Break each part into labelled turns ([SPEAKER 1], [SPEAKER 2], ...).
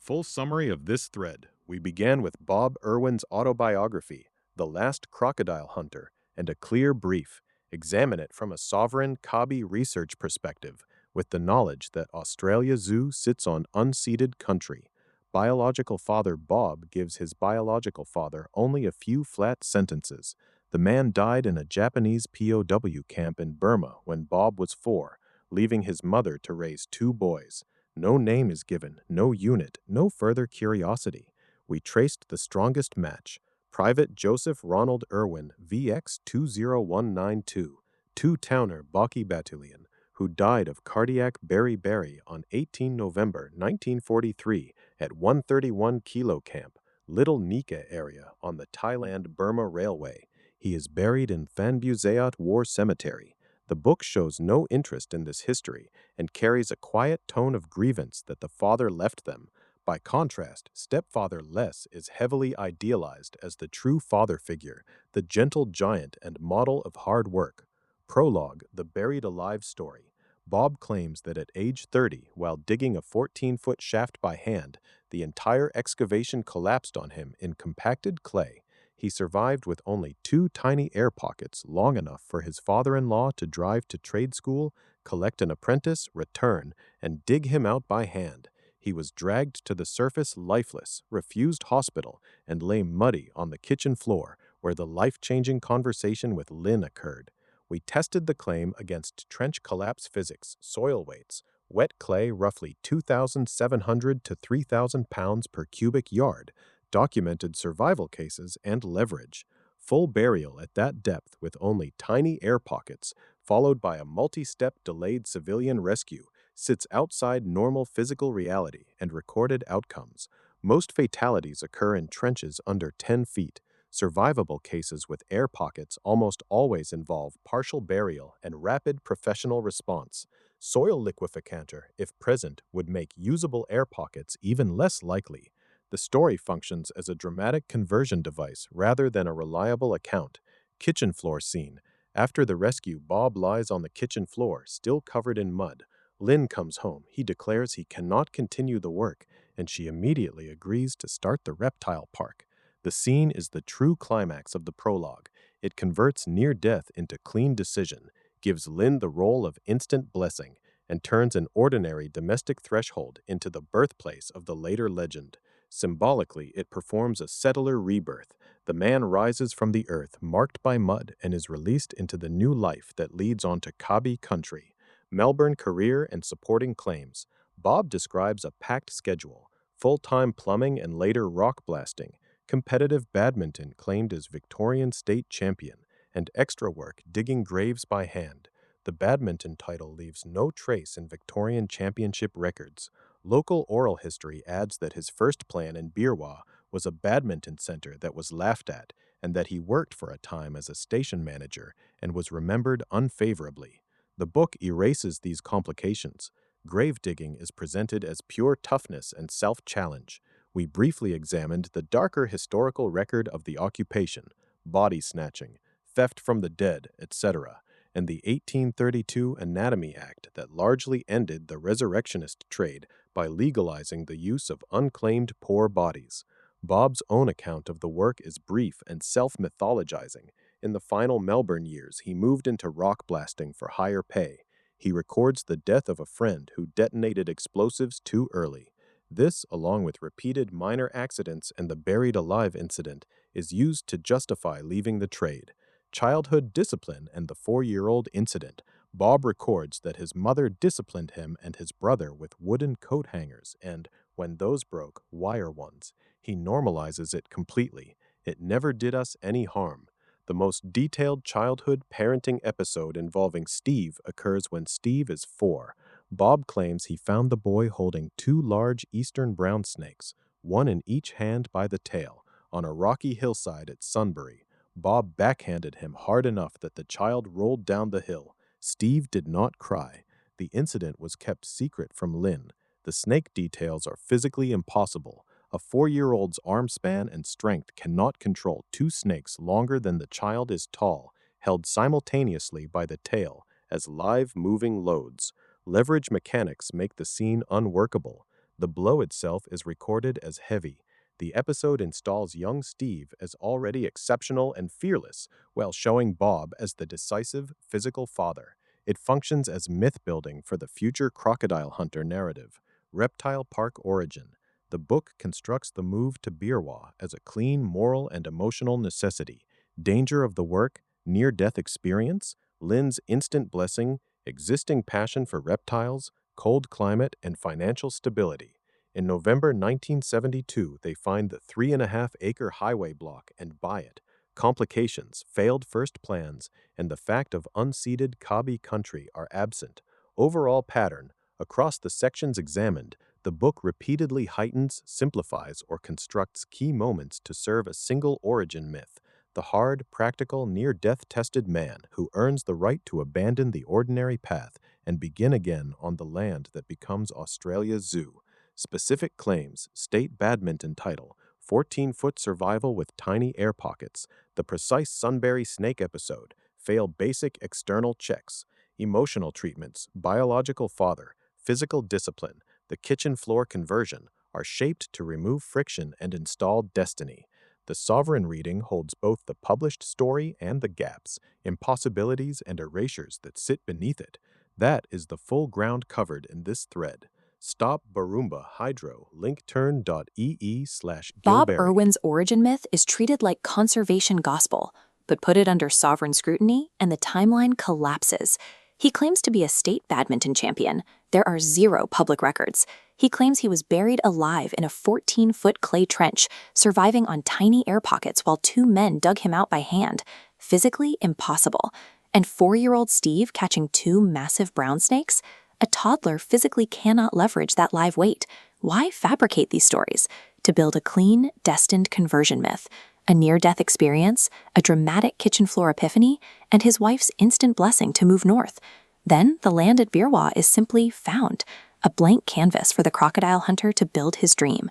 [SPEAKER 1] Full summary of this thread. We began with Bob Irwin's autobiography, The Last Crocodile Hunter, and a clear brief. Examine it from a sovereign Kabi research perspective, with the knowledge that Australia Zoo sits on unceded country. Biological father Bob gives his biological father only a few flat sentences. The man died in a Japanese POW camp in Burma when Bob was 4, leaving his mother to raise 2 boys. No name is given, no unit, no further curiosity. We traced the strongest match. Private Joseph Ronald Irwin, VX 20192, 2-towner Baki Battalion, who died of cardiac beriberi on 18 November 1943 at 131 Kilo Camp, Little Nika area on the Thailand-Burma Railway. He is buried in Thanbuseat War Cemetery. The book shows no interest in this history and carries a quiet tone of grievance that the father left them. By contrast, stepfather Les is heavily idealized as the true father figure, the gentle giant and model of hard work. Prologue, The Buried Alive Story. Bob claims that at age 30, while digging a 14-foot shaft by hand, the entire excavation collapsed on him in compacted clay. He survived with only 2 tiny air pockets long enough for his father-in-law to drive to trade school, collect an apprentice, return, and dig him out by hand. He was dragged to the surface lifeless, refused hospital, and lay muddy on the kitchen floor where the life-changing conversation with Lynn occurred. We tested the claim against trench collapse physics, soil weights, wet clay roughly 2,700 to 3,000 pounds per cubic yard, documented survival cases, and leverage. Full burial at that depth with only tiny air pockets, followed by a multi-step delayed civilian rescue, sits outside normal physical reality and recorded outcomes. Most fatalities occur in trenches under 10 feet. Survivable cases with air pockets almost always involve partial burial and rapid professional response. Soil liqueficanter, if present, would make usable air pockets even less likely. The story functions as a dramatic conversion device rather than a reliable account. Kitchen floor scene. After the rescue, Bob lies on the kitchen floor, still covered in mud. Lynn comes home. He declares he cannot continue the work, and she immediately agrees to start the reptile park. The scene is the true climax of the prologue. It converts near death into clean decision, gives Lynn the role of instant blessing, and turns an ordinary domestic threshold into the birthplace of the later legend. Symbolically, it performs a settler rebirth. The man rises from the earth marked by mud and is released into the new life that leads on to Kabi Country. Melbourne career and supporting claims. Bob describes a packed schedule, full-time plumbing and later rock blasting, competitive badminton claimed as Victorian state champion, and extra work digging graves by hand. The badminton title leaves no trace in Victorian championship records. Local oral history adds that his first plan in Birwa was a badminton center that was laughed at, and that he worked for a time as a station manager and was remembered unfavorably. The book erases these complications. Grave digging is presented as pure toughness and self-challenge. We briefly examined the darker historical record of the occupation, body snatching, theft from the dead, etc., and the 1832 Anatomy Act that largely ended the resurrectionist trade by legalizing the use of unclaimed poor bodies. Bob's own account of the work is brief and self-mythologizing. In the final Melbourne years, he moved into rock blasting for higher pay. He records the death of a friend who detonated explosives too early. This, along with repeated minor accidents and the buried alive incident, is used to justify leaving the trade. Childhood discipline and the 4-year-old incident. Bob records that his mother disciplined him and his brother with wooden coat hangers and, when those broke, wire ones. He normalizes it completely. It never did us any harm. The most detailed childhood parenting episode involving Steve occurs when Steve is 4. Bob claims he found the boy holding 2 large eastern brown snakes, one in each hand by the tail, on a rocky hillside at Sunbury. Bob backhanded him hard enough that the child rolled down the hill. Steve did not cry. The incident was kept secret from Lynn. The snake details are physically impossible. A 4-year-old's arm span and strength cannot control 2 snakes longer than the child is tall, held simultaneously by the tail as live moving loads. Leverage mechanics make the scene unworkable. The blow itself is recorded as heavy. The episode installs young Steve as already exceptional and fearless, while showing Bob as the decisive, physical father. It functions as myth-building for the future crocodile hunter narrative. Reptile Park Origin. The book constructs the move to Birwa as a clean moral and emotional necessity. Danger of the work, near-death experience, Lynn's instant blessing, existing passion for reptiles, cold climate, and financial stability. In November 1972, they find the 3.5-acre highway block and buy it. Complications, failed first plans, and the fact of unceded Kabi Country are absent. Overall pattern, across the sections examined, the book repeatedly heightens, simplifies, or constructs key moments to serve a single origin myth. The hard, practical, near-death tested man who earns the right to abandon the ordinary path and begin again on the land that becomes Australia's zoo. Specific claims, state badminton title, 14-foot survival with tiny air pockets, the precise Sunbury snake episode, fail basic external checks, emotional treatments, biological father, physical discipline, the kitchen floor conversion are shaped to remove friction and install destiny. The sovereign reading holds both the published story and the gaps, impossibilities, and erasures that sit beneath it. That is the full ground covered in this thread. Stop Borumba Hydro,
[SPEAKER 2] Bob
[SPEAKER 1] linktr.ee/gilburri.
[SPEAKER 2] Irwin's origin myth is treated like conservation gospel, but put it under sovereign scrutiny and the timeline collapses. He claims to be a state badminton champion. There are 0 public records. He claims he was buried alive in a 14-foot clay trench, surviving on tiny air pockets while 2 men dug him out by hand. Physically impossible. And 4-year-old Steve catching 2 massive brown snakes? A toddler physically cannot leverage that live weight. Why fabricate these stories? To build a clean, destined conversion myth, a near-death experience, a dramatic kitchen floor epiphany, and his wife's instant blessing to move north. Then the land at Birwa is simply found, a blank canvas for the crocodile hunter to build his dream.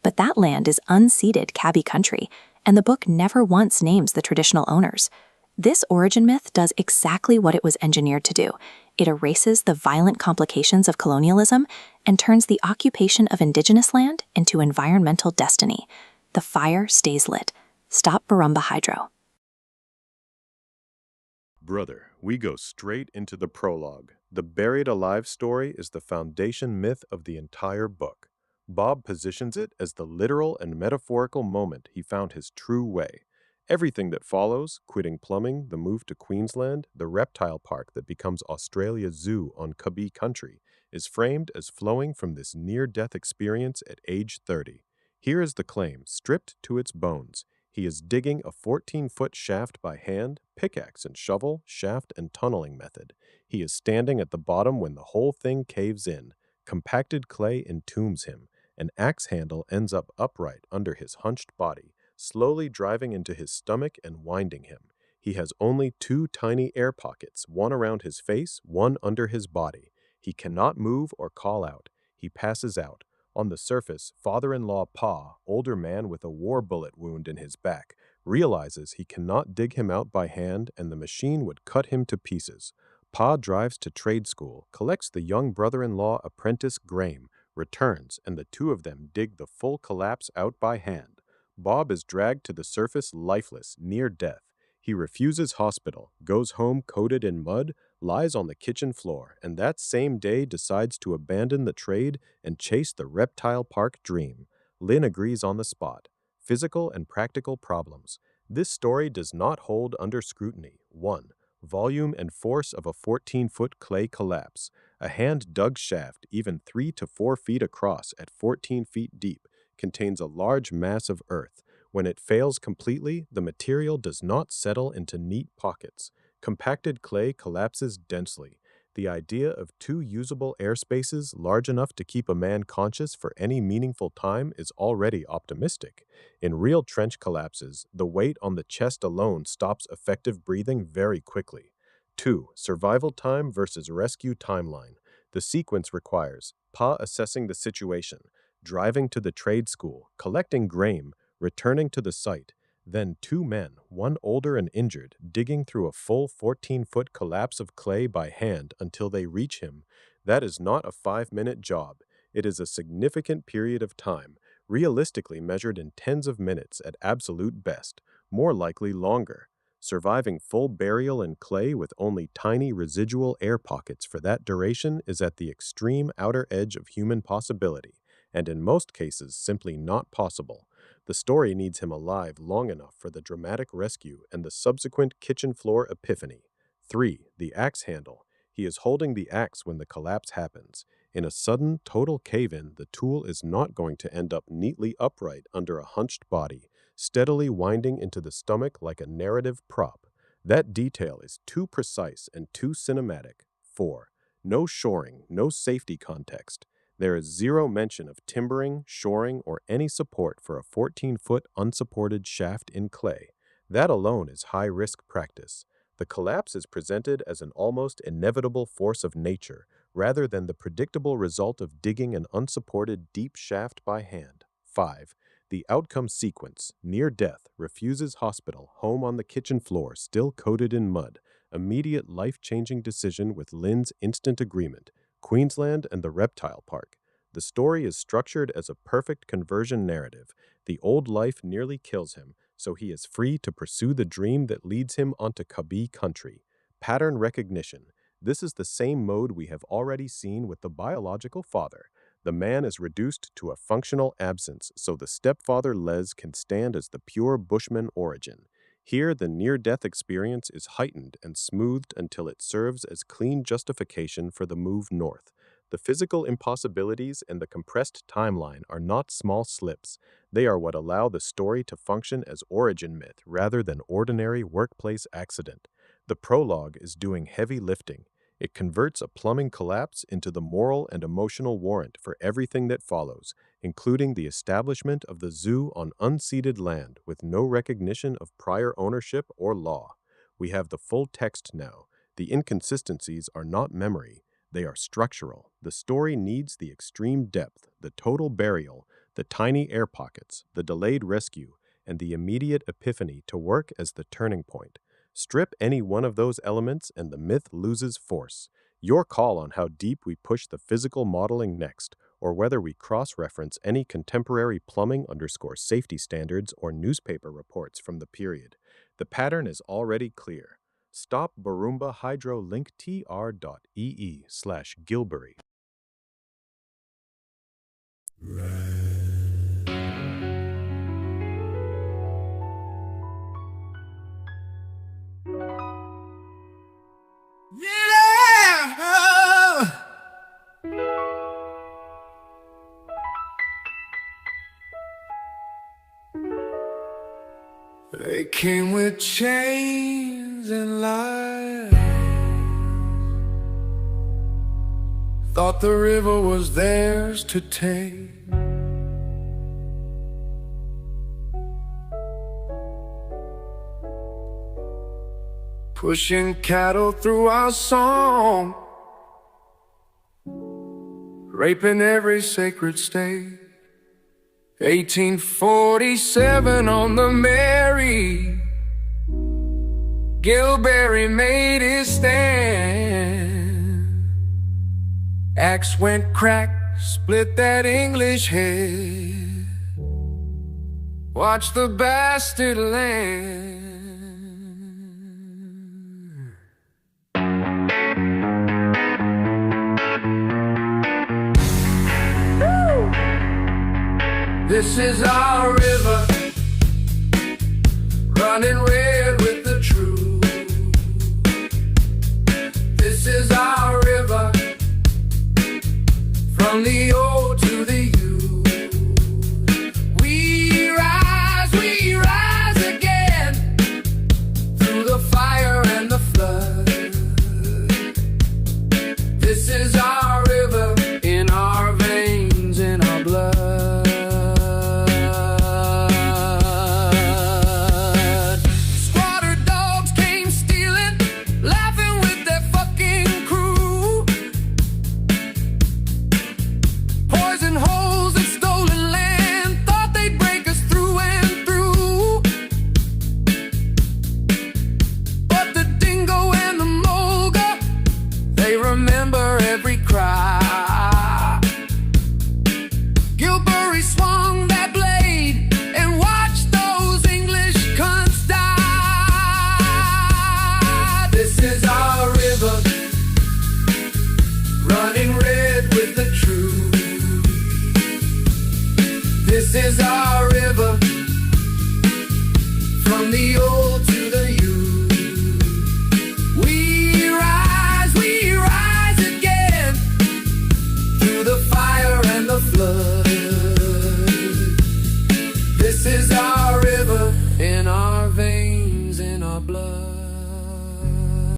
[SPEAKER 2] But that land is unceded Kabi Country, and the book never once names the traditional owners. This origin myth does exactly what it was engineered to do. It erases the violent complications of colonialism and turns the occupation of Indigenous land into environmental destiny. The fire stays lit. Stop Borumba Hydro.
[SPEAKER 1] Brother, we go straight into the prologue. The buried alive story is the foundation myth of the entire book. Bob positions it as the literal and metaphorical moment he found his true way. Everything that follows, quitting plumbing, the move to Queensland, the reptile park that becomes Australia's zoo on Kabi Country, is framed as flowing from this near-death experience at age 30. Here is the claim, stripped to its bones. He is digging a 14-foot shaft by hand, pickaxe and shovel, shaft and tunneling method. He is standing at the bottom when the whole thing caves in. Compacted clay entombs him. An axe handle ends up upright under his hunched body, slowly driving into his stomach and winding him. He has only 2 tiny air pockets, one around his face, one under his body. He cannot move or call out. He passes out. On the surface, father-in-law Pa, older man with a war bullet wound in his back, realizes he cannot dig him out by hand and the machine would cut him to pieces. Pa drives to trade school, collects the young brother-in-law apprentice Graham, returns, and the 2 of them dig the full collapse out by hand. Bob is dragged to the surface lifeless, near death. He refuses hospital, goes home coated in mud, lies on the kitchen floor, and that same day decides to abandon the trade and chase the reptile park dream. Lynn agrees on the spot. Physical and practical problems. This story does not hold under scrutiny. 1. Volume and force of a 14-foot clay collapse. A hand-dug shaft, even 3 to 4 feet across at 14 feet deep, contains a large mass of earth. When it fails completely, the material does not settle into neat pockets. Compacted clay collapses densely. The idea of 2 usable airspaces large enough to keep a man conscious for any meaningful time is already optimistic. In real trench collapses, the weight on the chest alone stops effective breathing very quickly. 2. Survival time versus rescue timeline. The sequence requires Pa assessing the situation, driving to the trade school, collecting Graham, returning to the site, then 2 men, one older and injured, digging through a full 14-foot collapse of clay by hand until they reach him. That is not a 5-minute job. It is a significant period of time, realistically measured in tens of minutes at absolute best, more likely longer. Surviving full burial in clay with only tiny residual air pockets for that duration is at the extreme outer edge of human possibility, and in most cases simply not possible. The story needs him alive long enough for the dramatic rescue and the subsequent kitchen floor epiphany. 3. The axe handle. He is holding the axe when the collapse happens. In a sudden, total cave-in, the tool is not going to end up neatly upright under a hunched body, steadily winding into the stomach like a narrative prop. That detail is too precise and too cinematic. 4. No shoring, no safety context. There is zero mention of timbering, shoring, or any support for a 14-foot unsupported shaft in clay. That alone is high-risk practice. The collapse is presented as an almost inevitable force of nature, rather than the predictable result of digging an unsupported deep shaft by hand. 5. The outcome sequence, near death, refuses hospital, home on the kitchen floor, still coated in mud. Immediate life-changing decision with Lynn's instant agreement. Queensland and the Reptile Park. The story is structured as a perfect conversion narrative. The old life nearly kills him, so he is free to pursue the dream that leads him onto Kabi Country. Pattern recognition. This is the same mode we have already seen with the biological father. The man is reduced to a functional absence, so the stepfather Les can stand as the pure Bushman origin. Here, the near-death experience is heightened and smoothed until it serves as clean justification for the move north. The physical impossibilities and the compressed timeline are not small slips. They are what allow the story to function as origin myth rather than ordinary workplace accident. The prologue is doing heavy lifting. It converts a plumbing collapse into the moral and emotional warrant for everything that follows, including the establishment of the zoo on unceded land with no recognition of prior ownership or law. We have the full text now. The inconsistencies are not memory. They are structural. The story needs the extreme depth, the total burial, the tiny air pockets, the delayed rescue, and the immediate epiphany to work as the turning point. Strip any one of those elements and the myth loses force. Your call on how deep we push the physical modeling next, or whether we cross-reference any contemporary plumbing_safety standards or newspaper reports from the period. The pattern is already clear. Stop Borumba Hydro linktr.ee/gil'burri.
[SPEAKER 3] They came with chains and lies. Thought the river was theirs to take. Pushing cattle through our song, raping every sacred state. 1847 on the Mary, Gilburri made his stand. Axe went crack, split that English head. Watch the bastard land. This is our river, running red with the truth. This is our river, from the old to the youth. We rise again, through the fire and the flood. This is our river, in our veins, in our blood. in the